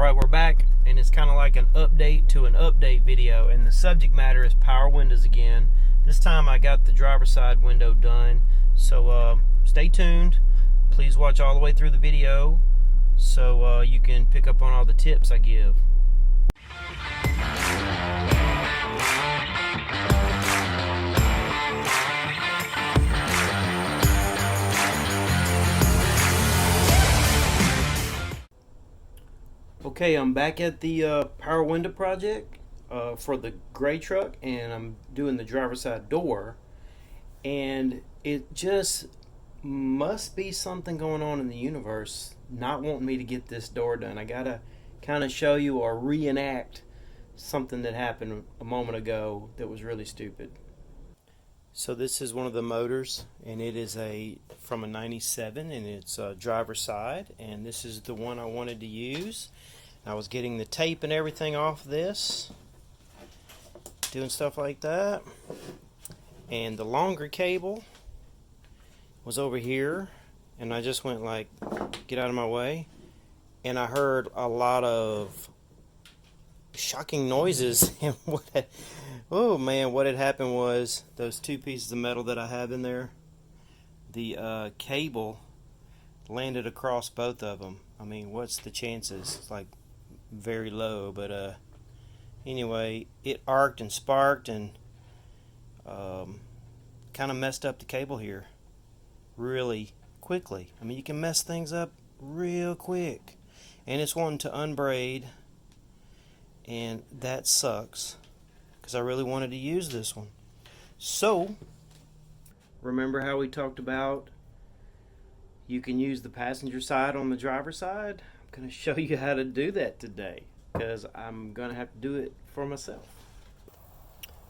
Alright, we're back, and it's kind of like an update to an update video, and the subject matter is power windows again. This time I got the driver's side window done, so stay tuned. Please watch all the way through the video so you can pick up on all the tips I give. Okay, I'm back at the power window project for the gray truck, and I'm doing the driver's side door, and it just must be something going on in the universe not wanting me to get this door done. I gotta kind of show you or reenact something that happened a moment ago that was really stupid. So this is one of the motors, and it is from a 97, and it's driver's side, and this is the one I wanted to use. I was getting the tape and everything off this, doing stuff like that, and the longer cable was over here, and I just went like, get out of my way, and I heard a lot of shocking noises. And what had happened was those two pieces of metal that I have in there, the cable landed across both of them. I mean, what's the chances? It's like very low, but anyway, it arced and sparked and kind of messed up the cable here really quickly. I mean, you can mess things up real quick, and it's wanting to unbraid, and that sucks because I really wanted to use this one. So remember how we talked about you can use the passenger side on the driver's side? I'm going to show you how to do that today because I'm going to have to do it for myself.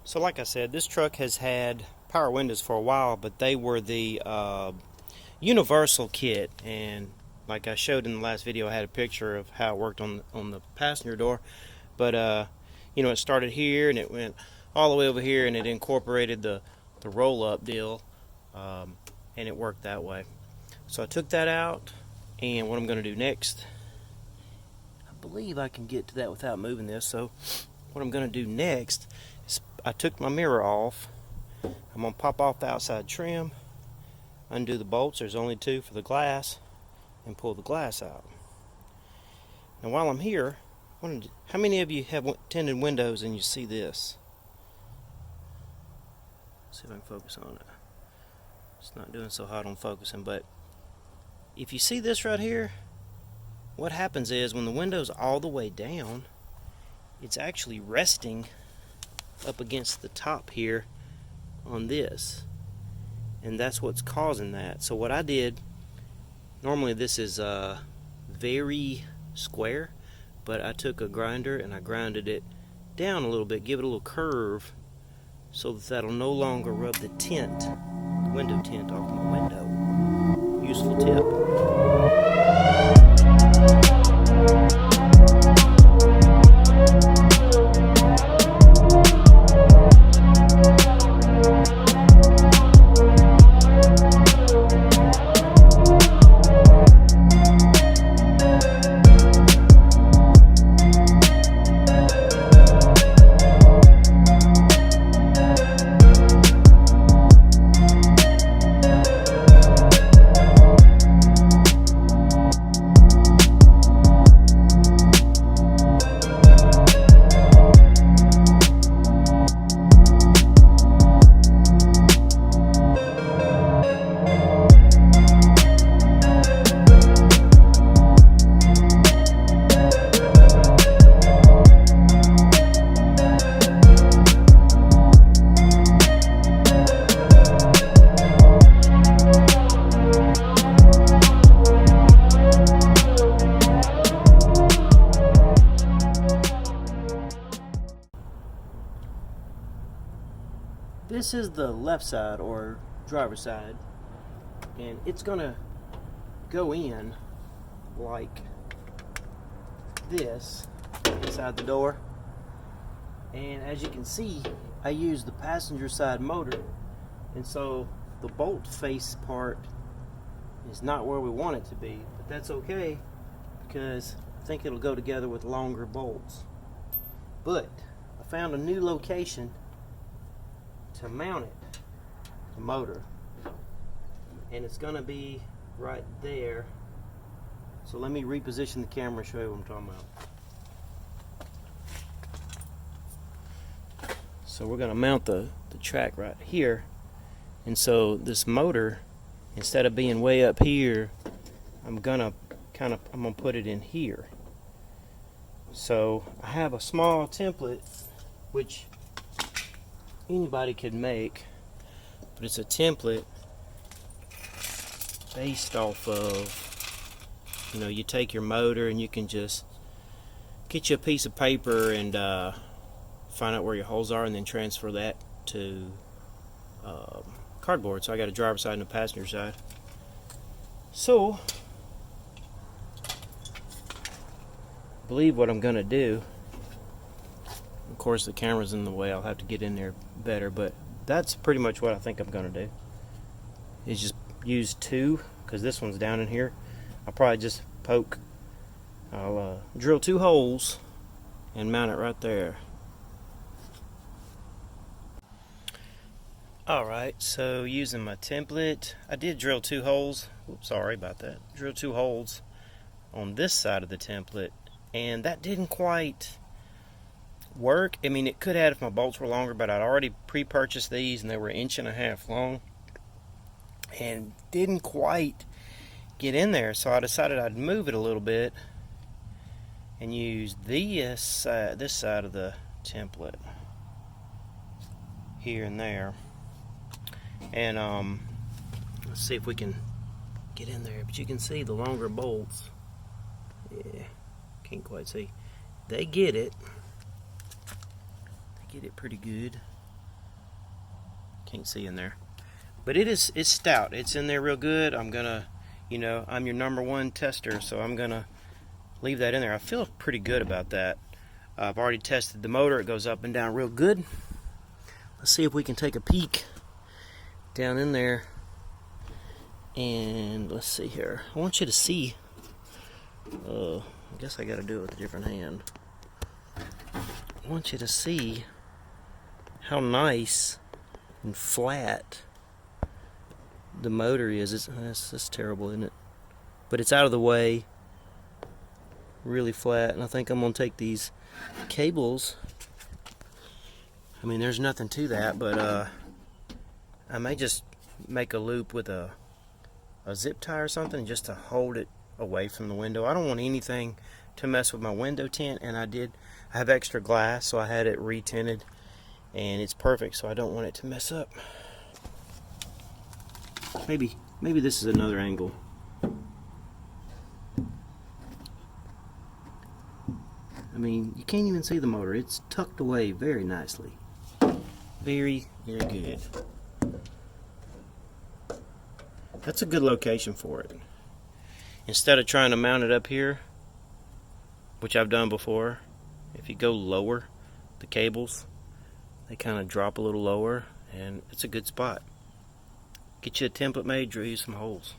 So like I said, this truck has had power windows for a while, but they were the universal kit, and like I showed in the last video, I had a picture of how it worked on the passenger door, but you know, it started here and it went all the way over here, and it incorporated the roll-up deal, and it worked that way. So I took that out, and what I'm going to do next, I believe I can get to that without moving this. So what I'm going to do next is I took my mirror off. I'm going to pop off the outside trim, undo the bolts, there's only two for the glass, and pull the glass out. Now while I'm here, how many of you have tinted windows and you see this? Let's see if I can focus on it. It's not doing so hot on focusing, but if you see this right here, what happens is when the window's all the way down, it's actually resting up against the top here on this, and that's what's causing that. So what I did, normally this is very square, but I took a grinder and I grounded it down a little bit, give it a little curve, so that'll no longer rub the tint, the window tint, off my window. Useful tip. This is the left side, or driver's side, and it's gonna go in like this inside the door, and as you can see, I used the passenger side motor, and so the bolt face part is not where we want it to be, but that's okay because think it'll go together with longer bolts. But I found a new location to mount it, the motor, and it's gonna be right there. So let me reposition the camera and show you what I'm talking about. So we're gonna mount the track right here, and so this motor, instead of being way up here, I'm gonna put it in here. So I have a small template which anybody could make, but it's a template based off of, you know, you take your motor and you can just get you a piece of paper and find out where your holes are and then transfer that to cardboard. So I got a driver's side and a passenger side. So I believe what I'm gonna do, of course the camera's in the way, I'll have to get in there better, but that's pretty much what I think I'm gonna do, is just use two, because this one's down in here. I'll probably just I'll drill 2 holes and mount it right there. Alright, so using my template, I did drill 2 holes. Oops, sorry about that. Drill 2 holes on this side of the template, and that didn't quite work. I mean, it could have if my bolts were longer, but I'd already pre-purchased these and they were 1.5 inches long and didn't quite get in there. So I decided I'd move it a little bit and use this side of the template here and there. And let's see if we can get in there. But you can see the longer bolts. Yeah, can't quite see. They get it. They get it pretty good. Can't see in there. But it's stout. It's in there real good. I'm gonna, you know, I'm your #1 tester, so I'm gonna leave that in there. I feel pretty good about that. I've already tested the motor. It goes up and down real good. Let's see if we can take a peek down in there. And let's see here. I want you to see. I guess I got to do it with a different hand. I want you to see how nice and flat the motor is. That's terrible, isn't it? But it's out of the way, really flat. And I think I'm going to take these cables. I mean, there's nothing to that, but I may just make a loop with a zip tie or something just to hold it away from the window. I don't want anything to mess with my window tint, and I have extra glass, so I had it re-tinted, and it's perfect, so I don't want it to mess up. Maybe this is another angle. I mean, you can't even see the motor. It's tucked away very nicely. Very, very good. That's a good location for it. Instead of trying to mount it up here, which I've done before, if you go lower, the cables, they kind of drop a little lower, and it's a good spot. Get you a template made, drill you some holes.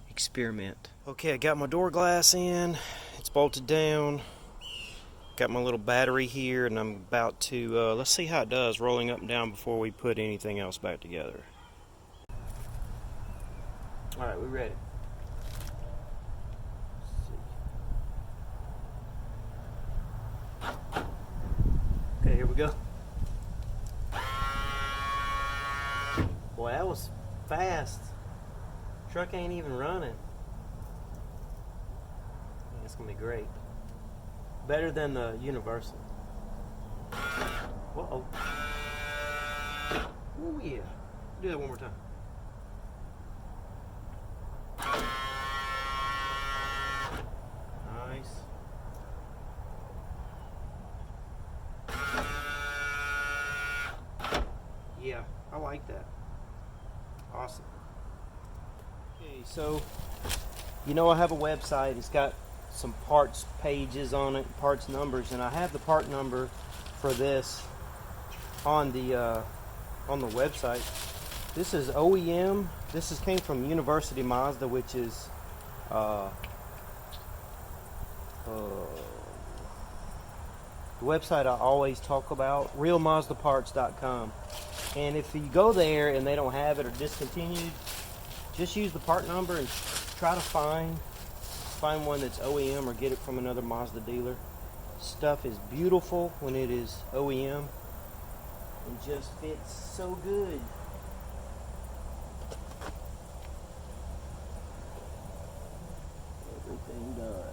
Experiment. Okay, I got my door glass in. It's bolted down. Got my little battery here, and I'm about to, let's see how it does rolling up and down before we put anything else back together. Alright, we're ready. Okay, here we go. Boy, that was fast. Truck ain't even running. It's gonna be great. Better than the Universal. Uh-oh. Oh yeah. Do that one more time. Nice. Yeah, I like that. Awesome. Okay, so you know I have a website. It's got some parts pages on it, parts numbers, and I have the part number for this on the website. This is OEM. This came from University Mazda, which is the website I always talk about, realmazdaparts.com. And if you go there and they don't have it or discontinued, just use the part number and try to find one that's OEM or get it from another Mazda dealer. Stuff is beautiful when it is OEM. It just fits so good. Everything does.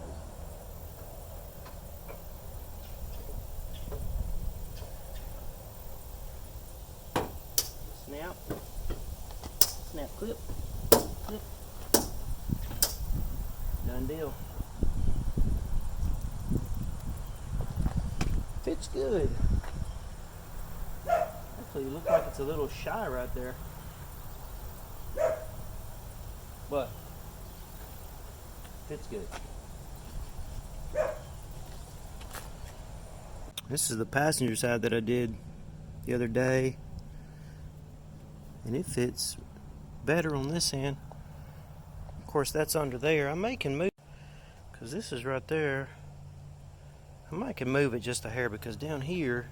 Snap clip. Done deal. Fits good. Actually, it looks like it's a little shy right there. But fits good. This is the passenger side that I did the other day, and it fits better on this end. Of course, that's under there. I may can move, because this is right there. I might can move it just a hair, because down here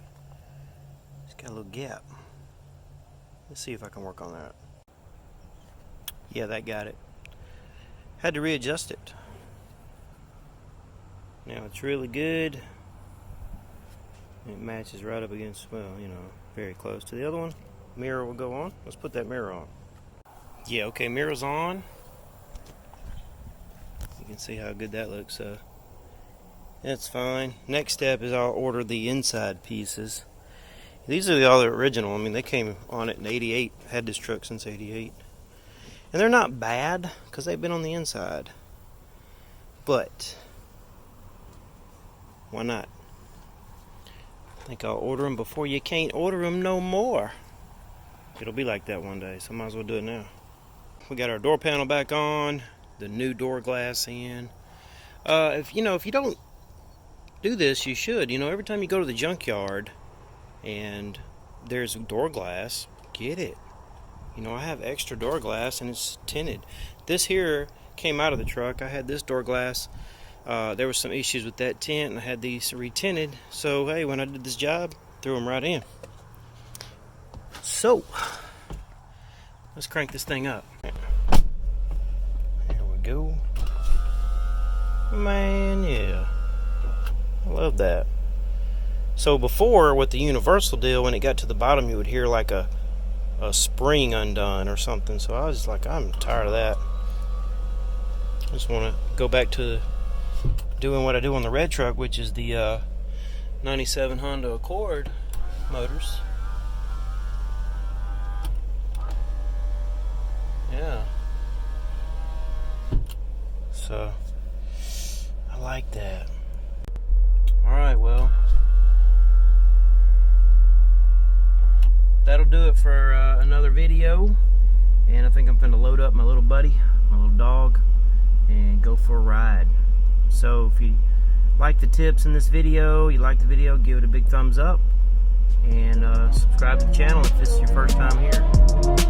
it's got a little gap. Let's see if I can work on that. Yeah, that got it. Had to readjust it. Now it's really good. It matches right up against, well, you know, very close to the other one. Mirror will go on. Let's put that mirror on. Yeah, okay, mirror's on. You can see how good that looks. That's fine. Next step is I'll order the inside pieces. These are all the original. I mean, they came on it in '88. Had this truck since '88. And they're not bad, because they've been on the inside. But why not? I think I'll order them before you can't order them no more. It'll be like that one day, so I might as well do it now. We got our door panel back on, the new door glass in. If you don't do this, you should. You know, every time you go to the junkyard and there's door glass, get it. You know, I have extra door glass and it's tinted. This here came out of the truck. I had this door glass. There were some issues with that tint, and I had these retinted. So, hey, when I did this job, threw them right in. So, let's crank this thing up. There we go. Man, yeah. I love that. So before, with the universal deal, when it got to the bottom, you would hear like a spring undone or something. So I was like, I'm tired of that. I just want to go back to doing what I do on the red truck, which is the 97 Honda Accord motors. Yeah. So I like that. Alright, well, that'll do it for another video. And I think I'm going to load up my little buddy, my little dog, and go for a ride. So if you like the tips in this video, give it a big thumbs up, and subscribe to the channel if this is your first time here.